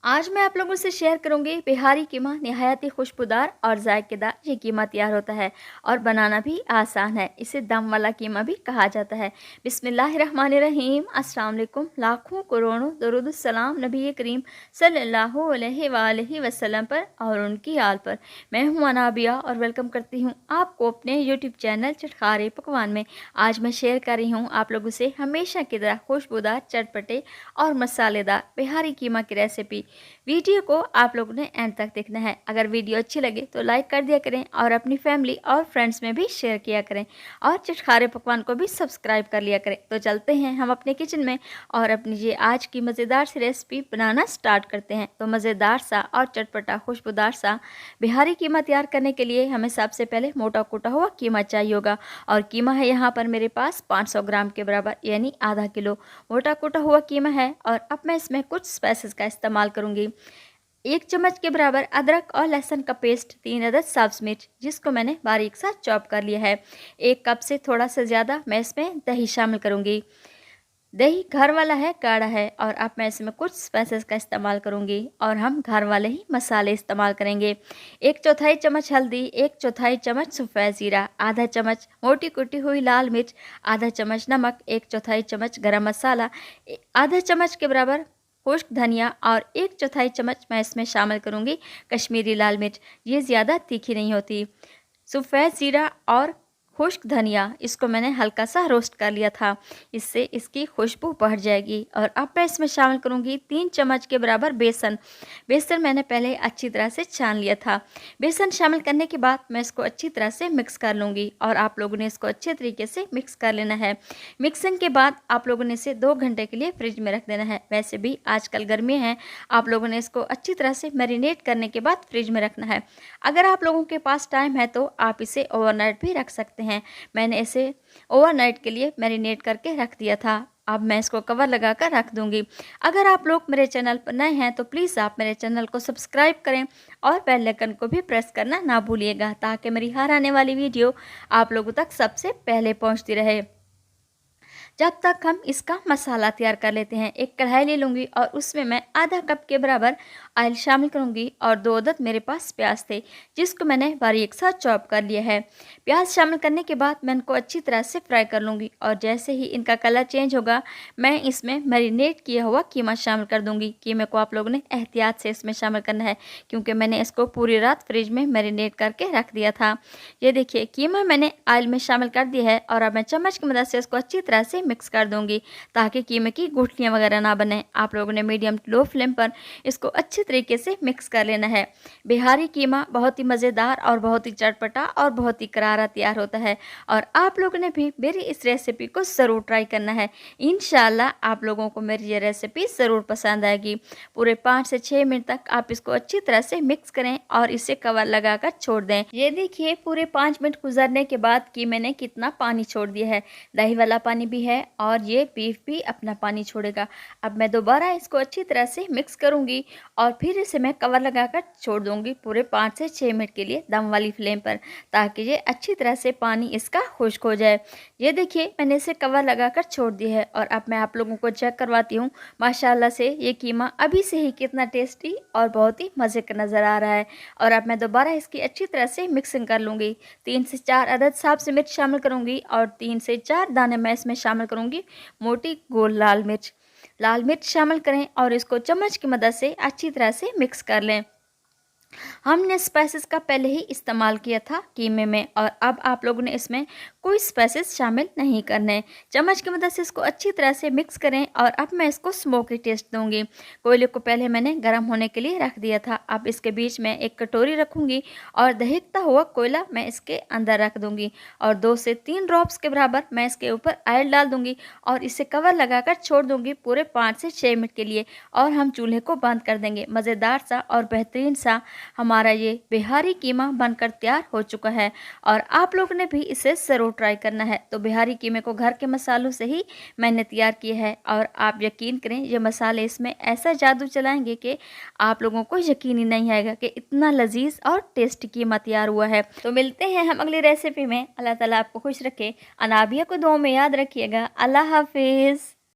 आज मैं आप लोगों से शेयर करूंगी बिहारी कीमा निहायत ही खुशबूदार और जायकेदार ये कीमा तैयार होता है और बनाना भी आसान है। इसे दम वाला कीमा भी कहा जाता है। बिस्मिल्लाहिर्रहमानिर्रहीम। अस्सलाम वालेकुम। लाखों करोड़ों दरूद सलाम नबी करीम सल्लल्लाहु अलैहि वसल्लम पर और उनकी आल पर। मैं हूँ अनाबिया और वेलकम करती हूँ आपको अपने यूट्यूब चैनल चटखारे पकवान में। आज मैं शेयर कर रही हूँ आप लोगों से हमेशा की तरह खुशबूदार, चटपटे और मसालेदार बिहारी कीमा की रेसिपी। वीडियो को आप लोगों ने एंड तक देखना है। अगर वीडियो अच्छी लगे तो लाइक कर दिया करें और अपनी फैमिली और फ्रेंड्स में भी शेयर किया करें और चटखारे पकवान को भी सब्सक्राइब कर लिया करें। तो चलते हैं हम अपने किचन में और अपनी ये आज की मज़ेदार सी रेसिपी बनाना स्टार्ट करते हैं। तो मज़ेदार सा और चटपटा खुशबूदार सा बिहारी कीमा तैयार करने के लिए हमें सबसे पहले मोटा कूटा हुआ कीमा चाहिए होगा। और कीमा है यहाँ पर मेरे पास 500 ग्राम के बराबर, यानी आधा किलो मोटा कूटा हुआ कीमा है। और अब मैं इसमें कुछ स्पाइसेस का इस्तेमाल करूँगी। 1 चम्मच के बराबर अदरक और लहसुन का पेस्ट, 3 अदद सब्ज मिर्च जिसको मैंने बारीक सा चॉप कर लिया है। 1 कप से थोड़ा सा ज़्यादा मैं इसमें दही शामिल करूँगी। दही घर वाला है, गाढ़ा है। और अब मैं इसमें कुछ स्पाइसेस का इस्तेमाल करूँगी और हम घर वाले ही मसाले इस्तेमाल करेंगे। 1/4 चम्मच हल्दी, 1/4 चम्मच सफ़ेद ज़ीरा, आधा चम्मच मोटी कुटी हुई लाल मिर्च, आधा चम्मच नमक, 1/4 चम्मच गरम मसाला, आधा चम्मच के बराबर खुश्क धनिया और 1/4 चम्मच मैं इसमें शामिल करूँगी कश्मीरी लाल मिर्च। ये ज़्यादा तीखी नहीं होती। सफ़ेद ज़ीरा और खुश्क धनिया इसको मैंने हल्का सा रोस्ट कर लिया था, इससे इसकी खुशबू बढ़ जाएगी। और अब मैं इसमें शामिल करूँगी 3 चम्मच के बराबर बेसन। बेसन मैंने पहले अच्छी तरह से छान लिया था। बेसन शामिल करने के बाद मैं इसको अच्छी तरह से मिक्स कर लूँगी और आप लोगों ने इसको अच्छे तरीके से मिक्स कर लेना है। मिक्सिंग के बाद आप लोगों ने इसे 2 घंटे के लिए फ्रिज में रख देना है। वैसे भी आजकल गर्मी है, आप लोगों ने इसको अच्छी तरह से मैरिनेट करने के बाद फ्रिज में रखना है। अगर आप लोगों के पास टाइम है तो आप इसे ओवरनाइट भी रख सकते हैं। मैंने इसे ओवरनाइट के लिए मैरिनेट करके रख दिया था। अब मैं इसको कवर लगाकर रख दूंगी। अगर आप लोग मेरे चैनल पर नए हैं तो प्लीज़ आप मेरे चैनल को सब्सक्राइब करें और बेल आइकन को भी प्रेस करना ना भूलिएगा, ताकि मेरी हर आने वाली वीडियो आप लोगों तक सबसे पहले पहुंचती रहे। जब तक हम इसका मसाला तैयार कर लेते हैं, एक कढ़ाई ले लूँगी और उसमें मैं आधा कप के बराबर ऑयल शामिल करूँगी और 2 अदद मेरे पास प्याज थे जिसको मैंने बारीक सा चॉप कर लिया है। प्याज शामिल करने के बाद मैं इनको अच्छी तरह से फ्राई कर लूँगी और जैसे ही इनका कलर चेंज होगा मैं इसमें मैरिनेट किया हुआ कीमा शामिल कर दूँगी। कीमे को आप लोगों ने एहतियात से इसमें शामिल करना है, क्योंकि मैंने इसको पूरी रात फ्रिज में मैरिनेट करके रख दिया था। ये देखिए कीमा मैंने ऑयल में शामिल कर दिया है और अब मैं चम्मच की मदद से इसको अच्छी तरह से मिक्स कर दूंगी ताकि कीमे की गुठलियाँ वगैरह ना बने। आप लोगों ने मीडियम लो फ्लेम पर इसको अच्छे तरीके से मिक्स कर लेना है। बिहारी कीमा बहुत ही मज़ेदार और बहुत ही चटपटा और बहुत ही करारा तैयार होता है और आप लोगों ने भी मेरी इस रेसिपी को ज़रूर ट्राई करना है। इंशाल्लाह आप लोगों को मेरी ये रेसिपी ज़रूर पसंद आएगी। पूरे 5 से 6 मिनट तक आप इसको अच्छी तरह से मिक्स करें और इसे कवर लगाकर छोड़ दें। ये देखिए पूरे 5 मिनट गुजरने के बाद कि मैंने कितना पानी छोड़ दिया है। दही वाला पानी भी है और ये बीफ भी अपना पानी छोड़ेगा। अब मैं दोबारा इसको अच्छी तरह से मिक्स करूंगी और फिर इसे मैं कवर लगाकर छोड़ दूंगी पूरे 5 से 6 मिनट के लिए दम वाली फ्लेम पर, ताकि ये अच्छी तरह से पानी इसका खुश्क हो जाए। ये देखिए मैंने इसे कवर लगाकर छोड़ दिया है और अब मैं आप लोगों को चेक करवाती हूँ। माशाल्लाह से ये कीमा अभी से ही कितना टेस्टी और बहुत ही मज़े का नज़र आ रहा है। और अब मैं दोबारा इसकी अच्छी तरह से मिक्सिंग कर लूँगी। 3 से 4 अदद सब्ज़ मिर्च शामिल करूँगी और 3 से 4 दाने मैं इसमें शामिल करूँगी मोटी गोल लाल मिर्च। लाल मिर्च शामिल करें और इसको चम्मच की मदद से अच्छी तरह से मिक्स कर लें। हमने स्पाइसेस का पहले ही इस्तेमाल किया था कीमे में और अब आप लोगों ने इसमें कोई स्पाइसेस शामिल नहीं करने। चम्मच की मदद से इसको अच्छी तरह से मिक्स करें और अब मैं इसको स्मोकी टेस्ट दूंगी। कोयले को पहले मैंने गर्म होने के लिए रख दिया था। अब इसके बीच में एक कटोरी रखूंगी और दहकता हुआ कोयला मैं इसके अंदर रख दूंगी और 2 से 3 ड्रॉप्स के बराबर मैं इसके ऊपर ऑयल डाल दूंगी और इसे कवर लगाकर छोड़ दूंगी पूरे 5 से 6 मिनट के लिए और हम चूल्हे को बंद कर देंगे। मज़ेदार सा और बेहतरीन सा हमारा ये बिहारी कीमा बनकर तैयार हो चुका है और आप लोगों ने भी इसे ज़रूर ट्राई करना है। तो बिहारी कीमे को घर के मसालों से ही मैंने तैयार किया है और आप यकीन करें ये मसाले इसमें ऐसा जादू चलाएंगे कि आप लोगों को यकीन ही नहीं आएगा कि इतना लजीज और टेस्टी कीमा तैयार हुआ है। तो मिलते हैं हम अगली रेसिपी में। अल्लाह ताला आपको खुश रखे। अनाबिया को दुआ में याद रखिएगा। अल्लाह हाफिज़।